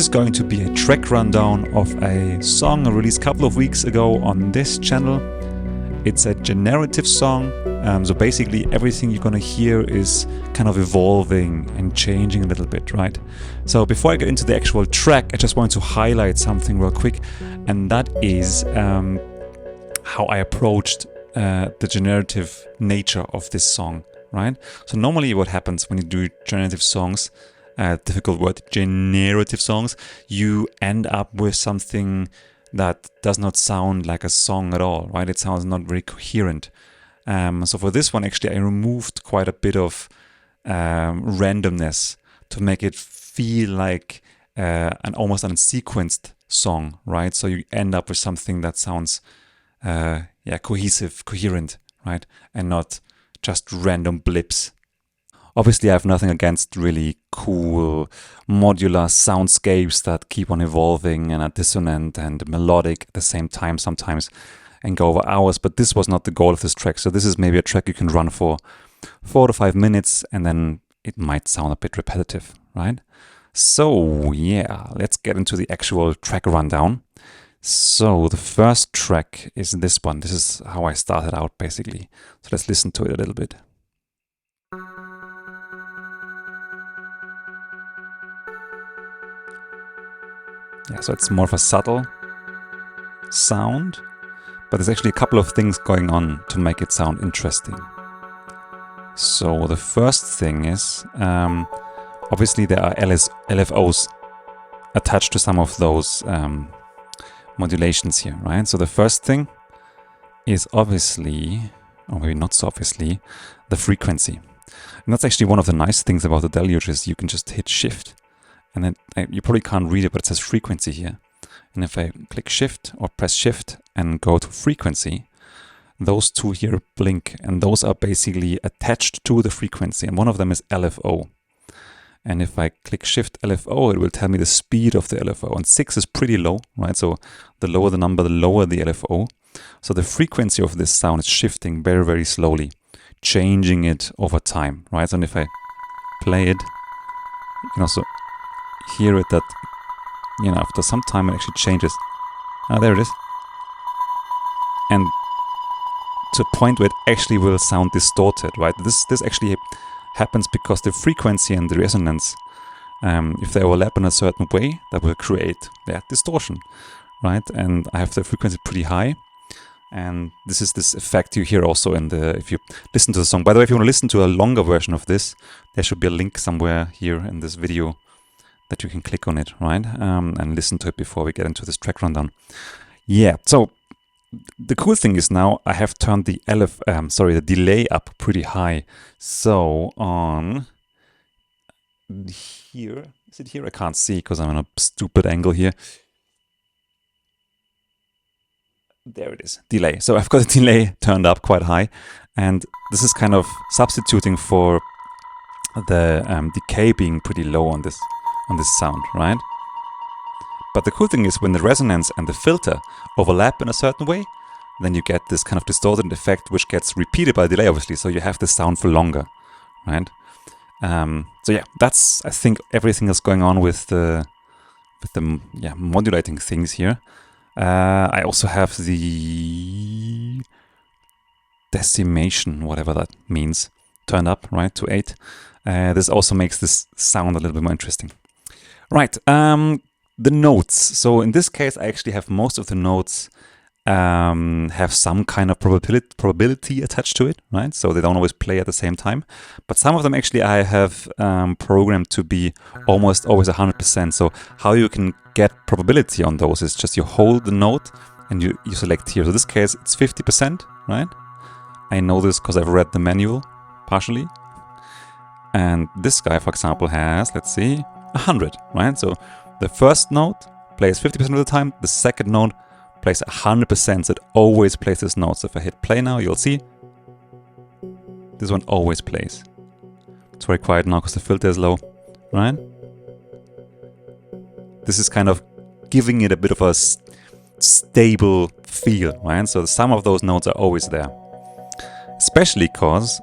is going to be a track rundown of a song I released a couple of weeks ago on this channel. It's a generative song, so basically everything you're gonna hear is kind of evolving and changing a little bit, right? So before I get into the actual track, I just want to highlight something real quick, and that is how I approached the generative nature of this song, right? So normally what happens when you do generative songs, difficult word, generative songs, you end up with something that does not sound like a song at all, right? It sounds not very coherent. So for this one, actually, I removed quite a bit of randomness to make it feel like an almost unsequenced song, right? So you end up with something that sounds cohesive, coherent, right? And not just random blips. Obviously, I have nothing against really cool modular soundscapes that keep on evolving and are dissonant and melodic at the same time sometimes and go over hours, but this was not the goal of this track. So this is maybe a track you can run for 4 to 5 minutes and then it might sound a bit repetitive, right? So yeah, let's get into the actual track rundown. So the first track is this one. This is how I started out basically. So let's listen to it a little bit. Yeah, so it's more of a subtle sound, but there's actually a couple of things going on to make it sound interesting. So the first thing is, obviously there are LFOs attached to some of those modulations here, right? So the first thing is obviously, or maybe not so obviously, the frequency. And that's actually one of the nice things about the Deluge is you can just hit shift. And then you probably can't read it, but it says frequency here. And if I click shift or press shift and go to frequency, those two here blink and those are basically attached to the frequency. And one of them is LFO. And if I click shift LFO, it will tell me the speed of the LFO. And 6 is pretty low, right? So the lower the number, the lower the LFO. So the frequency of this sound is shifting very, very slowly, changing it over time, right? And if I play it, you can also hear it that, you know, after some time it actually changes. Ah, there it is. And to a point where it actually will sound distorted, right? This actually happens because the frequency and the resonance, if they overlap in a certain way, that will create distortion, right? And I have the frequency pretty high. And this is this effect you hear also in if you listen to the song. By the way, if you want to listen to a longer version of this, there should be a link somewhere here in this video that you can click on it, right? And listen to it before we get into this track rundown. Yeah, so the cool thing is now I have turned the delay up pretty high. So on here, is it here? I can't see because I'm on a stupid angle here. There it is, delay. So I've got the delay turned up quite high, and this is kind of substituting for the decay being pretty low on this sound, right? But the cool thing is when the resonance and the filter overlap in a certain way, then you get this kind of distorted effect which gets repeated by delay, obviously, so you have the sound for longer, right? So yeah, that's, I think, everything that's going on with the modulating things here. I also have the decimation, whatever that means, turned up, right, to 8. This also makes this sound a little bit more interesting. Right, the notes. So in this case, I actually have most of the notes have some kind of probability attached to it, right? So they don't always play at the same time. But some of them actually I have programmed to be almost always 100%. So how you can get probability on those is just you hold the note and you select here. So in this case, it's 50%, right? I know this because I've read the manual partially. And this guy, for example, has, let's see, 100, right? So the first note plays 50% of the time, the second note plays 100%, so it always plays this note. So if I hit play now, you'll see this one always plays. It's very quiet now because the filter is low, right? This is kind of giving it a bit of a stable feel, right? So some of those notes are always there. Especially because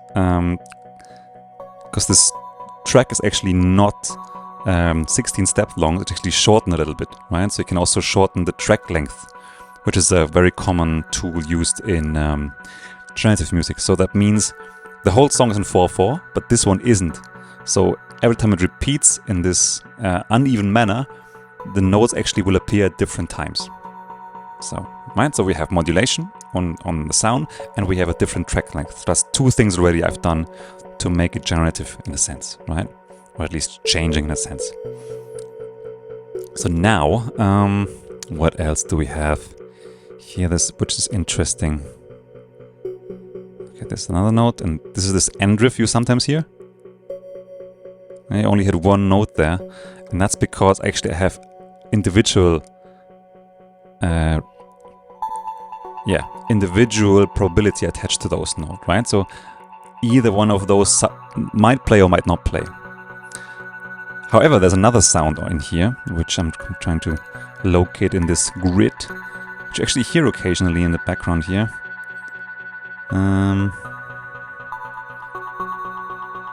this track is actually not 16 steps long, it's actually shortened a little bit, right? So you can also shorten the track length, which is a very common tool used in generative music. So that means the whole song is in 4/4, but this one isn't. So every time it repeats in this uneven manner, the notes actually will appear at different times. So, right? So we have modulation on the sound, and we have a different track length. So that's two things already I've done to make it generative in a sense, right? Or at least changing in a sense. So now, what else do we have here? This, which is interesting. Okay, there's another note, and this is this end riff you sometimes hear. I only had one note there, and that's because actually I have individual individual probability attached to those notes, right? So either one of those might play or might not play. However, there's another sound in here, which I'm trying to locate in this grid, which you actually hear occasionally in the background here.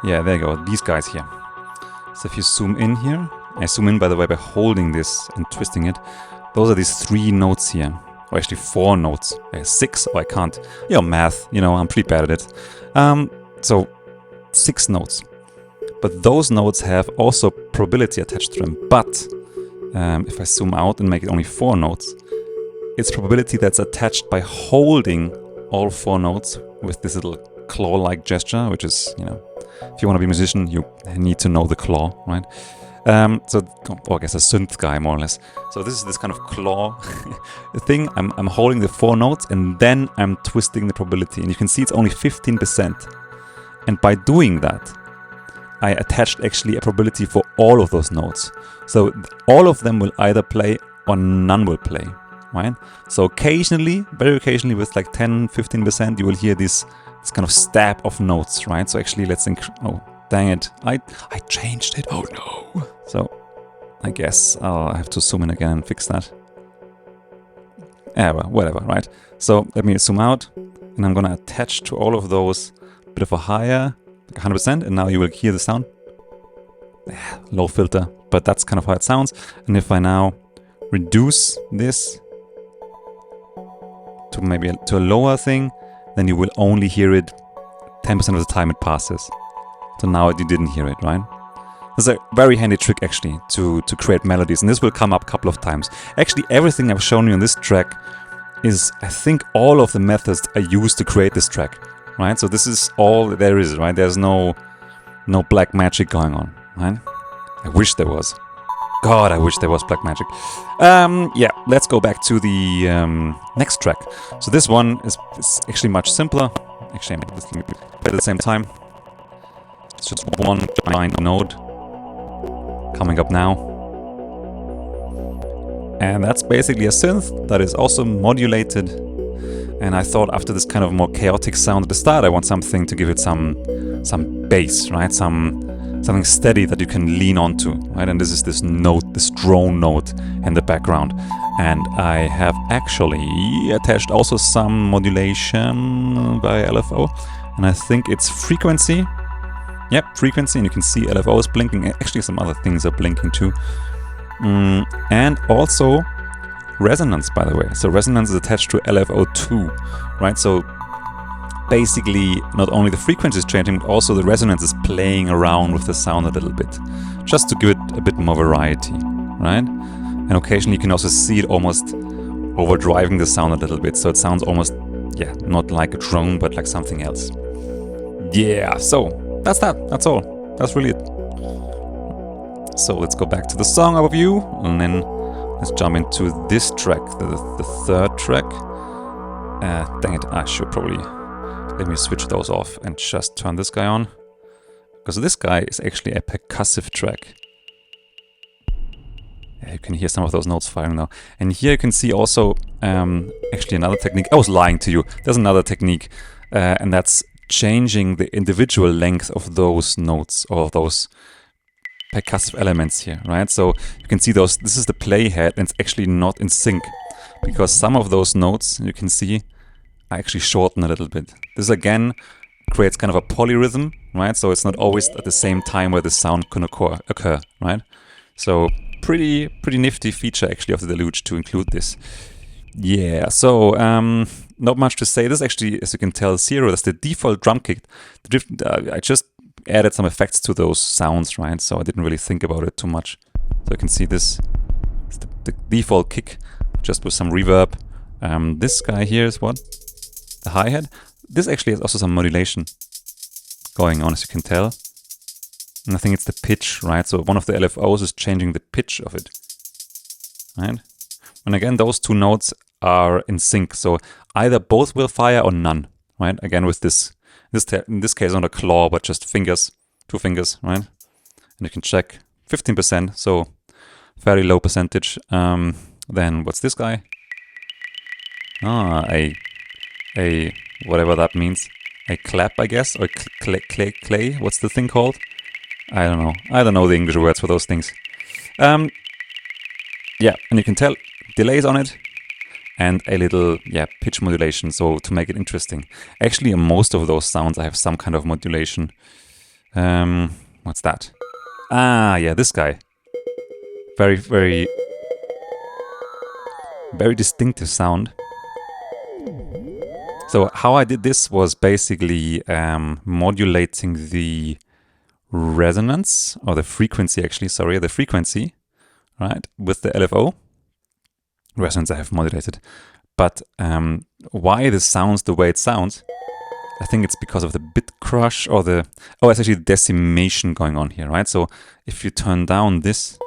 Yeah, there you go, these guys here. So if you zoom in here, I zoom in by the way by holding this and twisting it. Those are these 3 notes here, or actually 4 notes. 6, or I can't, math, I'm pretty bad at it. So 6 notes. But those notes have also probability attached to them. But if I zoom out and make it only 4 notes, it's probability that's attached by holding all 4 notes with this little claw-like gesture, which is, if you want to be a musician, you need to know the claw, right? Or I guess a synth guy, more or less. So this is this kind of claw thing. I'm holding the 4 notes, and then I'm twisting the probability. And you can see it's only 15%. And by doing that, I attached actually a probability for all of those notes. So all of them will either play or none will play, right? So occasionally, very occasionally with like 10, 15%, you will hear this kind of stab of notes, right? So actually, oh, dang it. I changed it. Oh no. So I guess I'll have to zoom in again and fix that. Well, whatever, right? So let me zoom out, and I'm gonna attach to all of those a bit of a higher, like 100%, and now you will hear the sound. Low filter, but that's kind of how it sounds. And if I now reduce this to maybe to a lower thing, then you will only hear it 10% of the time it passes. So now you didn't hear it, right? It's a very handy trick actually to create melodies, and this will come up a couple of times. Actually, everything I've shown you on this track is, I think, all of the methods I used to create this track, right? So this is all there is, right? There's no black magic going on, right? I wish there was. God, I wish there was black magic. Yeah, let's go back to the next track. So this one is actually much simpler. Actually, I made this thing at the same time. It's just one giant node coming up now. And that's basically a synth that is also modulated. And I thought after this kind of more chaotic sound at the start, I want something to give it some bass, right? Something steady that you can lean onto, right? And this is this note, this drone note in the background. And I have actually attached also some modulation by LFO. And I think it's frequency. Yep, frequency, and you can see LFO is blinking. Actually, some other things are blinking too. And also resonance, by the way. So resonance is attached to LFO2, right? So basically, not only the frequency is changing, but also the resonance is playing around with the sound a little bit, just to give it a bit more variety, right? And occasionally you can also see it almost overdriving the sound a little bit, so it sounds almost, not like a drone, but like something else. Yeah, so that's that's all. That's really it. So let's go back to the song overview, and then let's jump into this track, the third track. Dang it, I should probably... Let me switch those off and just turn this guy on. Because this guy is actually a percussive track. Yeah, you can hear some of those notes firing now. And here you can see also actually another technique. I was lying to you. There's another technique. And that's changing the individual length of those notes or those percussive elements here, right? So you can see those. This is the playhead, and it's actually not in sync. Because some of those notes, you can see, I actually shorten a little bit. This again creates kind of a polyrhythm, right? So it's not always at the same time where the sound can occur, right? So pretty nifty feature actually of the Deluge to include this. Yeah, so not much to say. This is actually, as you can tell, 0. That's the default drum kit. I just added some effects to those sounds, right? So I didn't really think about it too much. So you can see this is the default kick, just with some reverb. This guy here is what? The hi-hat. This actually has also some modulation going on, as you can tell. And I think it's the pitch, right? So one of the LFOs is changing the pitch of it, right? And again, those two notes are in sync. So either both will fire or none, right? Again, with this in this case, not a claw, but just fingers, 2 fingers, right? And you can check 15%, so very low percentage. Then what's this guy? A whatever that means. A clap, I guess, or clay. What's the thing called? I don't know. I don't know the English words for those things. Yeah, and you can tell delays on it and a little pitch modulation, so to make it interesting. Actually, in most of those sounds I have some kind of modulation. What's that? Ah, yeah, this guy. Very, very, very distinctive sound. So how I did this was basically modulating the resonance, or the frequency actually, sorry, the frequency, right, with the LFO. Resonance I have modulated. But why this sounds the way it sounds, I think it's because of the bit crush, or the, it's actually decimation going on here, right? So if you turn down this,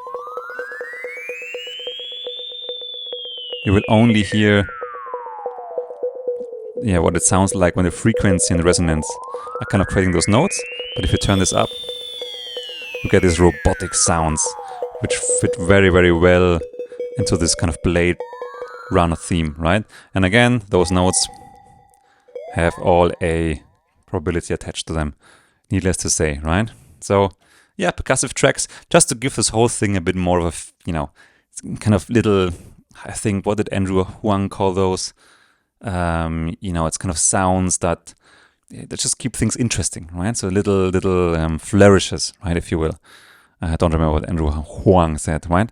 you will only hear what it sounds like when the frequency and the resonance are kind of creating those notes. But if you turn this up, you get these robotic sounds, which fit very, very well into this kind of Blade Runner theme, right? And again, those notes have all a probability attached to them, needless to say, right? So, yeah, percussive tracks, just to give this whole thing a bit more of a, kind of little, I think, what did Andrew Huang call those? It's kind of sounds that just keep things interesting, right? So little flourishes, right, if you will. I don't remember what Andrew Huang said, right?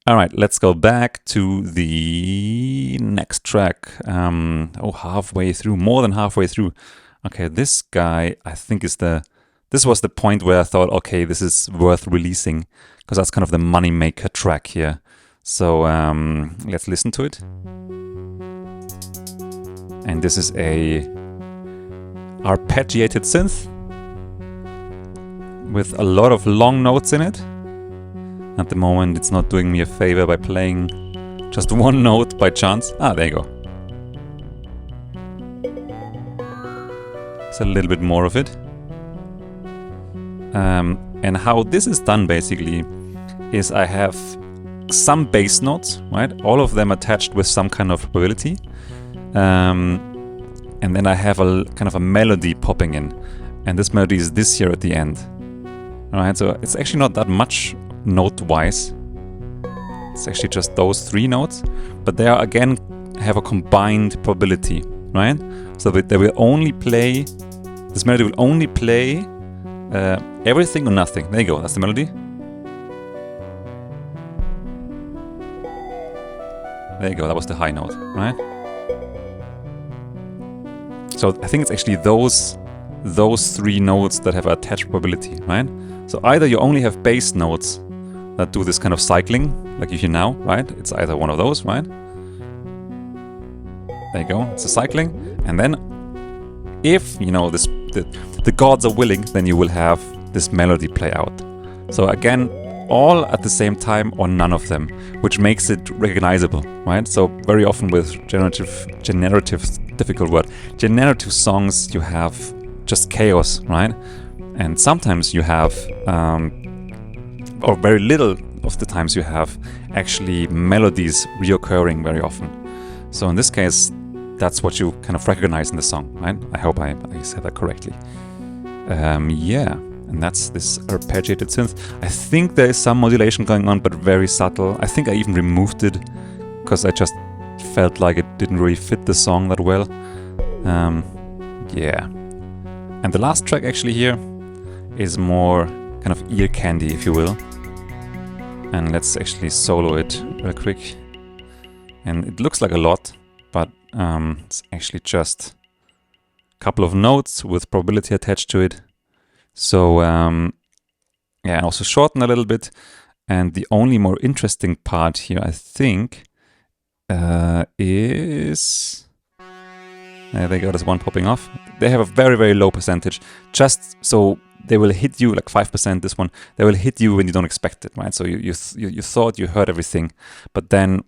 All right, let's go back to the next track. Halfway through, more than halfway through. Okay, this guy, I think this was the point where I thought, okay, this is worth releasing, because that's kind of the moneymaker track here. So let's listen to it. And this is a arpeggiated synth with a lot of long notes in it. At the moment, it's not doing me a favor by playing just one note by chance. Ah, there you go. It's a little bit more of it. And how this is done basically is I have some bass notes, right? All of them attached with some kind of probability. And then I have a kind of a melody popping in. And this melody is this here at the end. Alright, so it's actually not that much note-wise. It's actually just those 3 notes. But they are, again, have a combined probability, right? So that they will only play, this melody will only play everything or nothing. There you go, that's the melody. There you go, that was the high note, right? So I think it's actually those 3 notes that have attached probability, right? So either you only have bass notes that do this kind of cycling, like you hear now, right? It's either one of those, right? There you go, it's a cycling. And then if, the gods are willing, then you will have this melody play out. So again, all at the same time or none of them, which makes it recognizable, right? So very often with generative songs, you have just chaos, right? And sometimes you have, or very little of the times you have actually melodies reoccurring very often. So in this case, that's what you kind of recognize in the song, right? I hope I said that correctly. And that's this arpeggiated synth. I think there is some modulation going on, but very subtle. I think I even removed it because I just felt like it didn't really fit the song that well. And the last track actually here is more kind of ear candy, if you will. And let's actually solo it real quick. And it looks like a lot, but it's actually just a couple of notes with probability attached to it. So yeah, and also shorten a little bit. And the only more interesting part here, I think, is... there they go, there's one popping off. They have a very, very low percentage. Just so they will hit you, like 5%, this one. They will hit you when you don't expect it, right? So you thought you heard everything, but then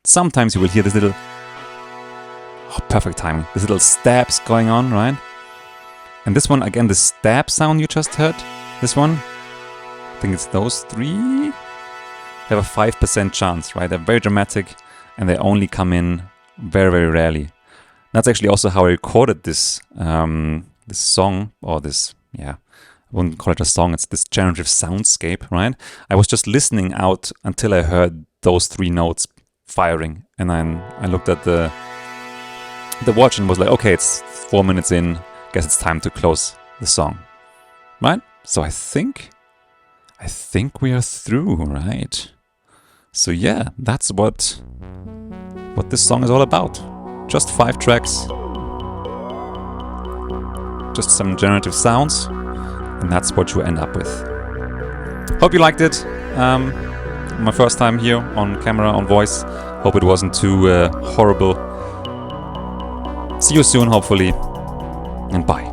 sometimes you will hear this little... oh, perfect timing. This little stabs going on, right? And this one, again, the stab sound you just heard, this one, I think it's those three, have a 5% chance, right? They're very dramatic and they only come in very, very rarely. That's actually also how I recorded this this song, or this, yeah, I wouldn't call it a song, it's this generative soundscape, right? I was just listening out until I heard those three notes firing, and then I looked at the watch and was like, okay, it's 4 minutes in, guess it's time to close the song, right? So I think we are through, right? So yeah, that's what this song is all about. Just 5 tracks, just some generative sounds, and that's what you end up with. Hope you liked it. My first time here on camera, on voice. Hope it wasn't too horrible. See you soon, hopefully, and bye.